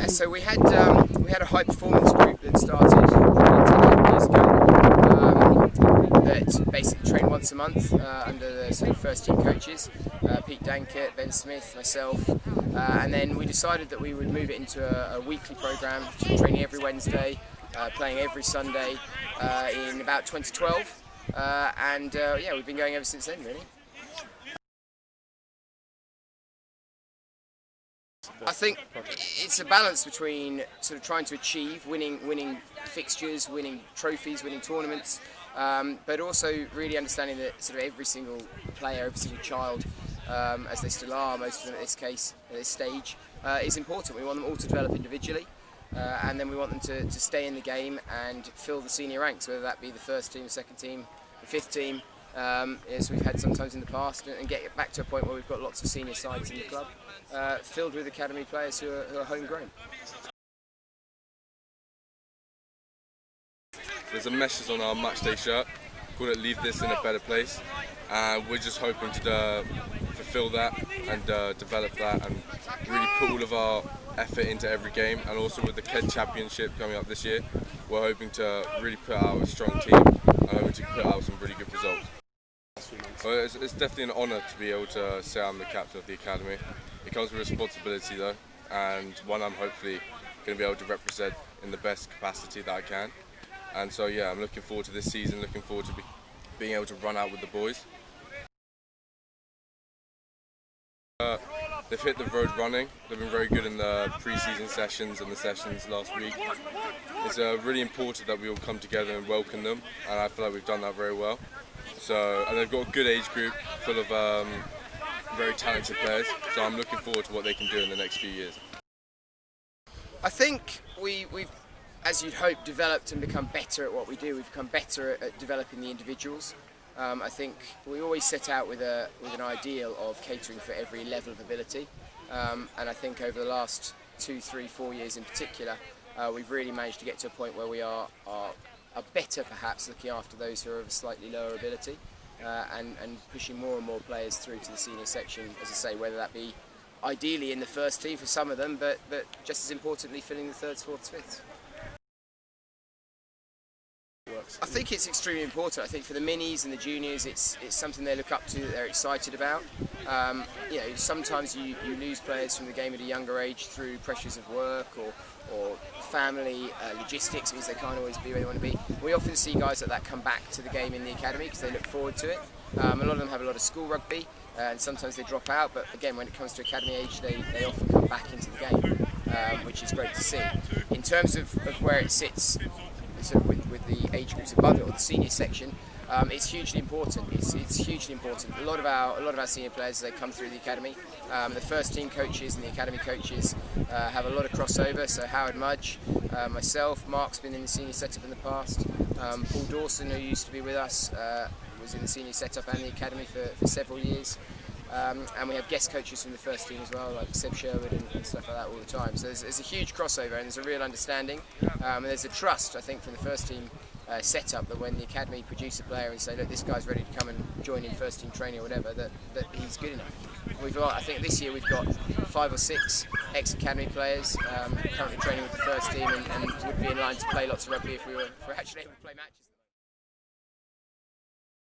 So we had a high performance group that started 10 years ago that basically trained once a month under the sort of first team coaches, Pete Dankert, Ben Smith, myself, and then we decided that we would move it into a weekly program, training every Wednesday, playing every Sunday in about 2012, and yeah, we've been going ever since then, really. I think it's a balance between sort of trying to achieve winning fixtures, winning trophies, winning tournaments, but also really understanding that sort of every single player, every single child, as they still are, most of them at this stage, is important. We want them all to develop individually, and then we want them to stay in the game and fill the senior ranks, whether that be the first team, the second team, the fifth team, as we've had sometimes in the past, and get back to a point where we've got lots of senior sides in the club, filled with academy players who are homegrown. There's a message on our matchday shirt called it "Leave this in a better place," and we're just hoping to fulfill that and develop that and really put all of our effort into every game. And also with the KED Championship coming up this year, we're hoping to really put out a strong team and hoping to put out some really good results. Well, it's definitely an honour to be able to say I'm the captain of the academy. It comes with responsibility though, and one I'm hopefully going to be able to represent in the best capacity that I can. And so yeah, I'm looking forward to this season, looking forward to being able to run out with the boys. They've hit the road running. They've been very good in the pre-season sessions and the sessions last week. It's really important that we all come together and welcome them, and I feel like we've done that very well. So, and they've got a good age group full of very talented players, so I'm looking forward to what they can do in the next few years. I think we've, as you'd hope, developed and become better at what we do. We've become better at developing the individuals. I think we always set out with an ideal of catering for every level of ability, and I think over the last 2, 3, 4 years in particular, we've really managed to get to a point where we are better perhaps looking after those who are of a slightly lower ability, and pushing more and more players through to the senior section, as I say, whether that be ideally in the first team for some of them, but just as importantly filling the thirds, fourths, fifths. I think it's extremely important. I think for the minis and the juniors, it's something they look up to, that they're excited about. You know, sometimes you lose players from the game at a younger age through pressures of work or family logistics. It means they can't always be where they want to be. We often see guys like that come back to the game in the academy because they look forward to it. A lot of them have a lot of school rugby, and sometimes they drop out. But again, when it comes to academy age, they often come back into the game, which is great to see. In terms of where it sits, sort of with the age groups above it, or the senior section, it's hugely important. It's hugely important. A lot of our senior players, they come through the academy. The first team coaches and the academy coaches have a lot of crossover. So Howard Mudge, myself, Mark's been in the senior setup in the past. Paul Dawson, who used to be with us, was in the senior setup and the academy for several years. And we have guest coaches from the first team as well, like Seb Sherwood and stuff like that all the time. So there's a huge crossover and there's a real understanding. And there's a trust, I think, from the first team setup that when the academy produce a player and say, look, this guy's ready to come and join in first team training or whatever, that he's good enough. I think this year we've got 5 or 6 ex-academy players currently training with the first team and would be in line to play lots of rugby if we were actually able to play matches.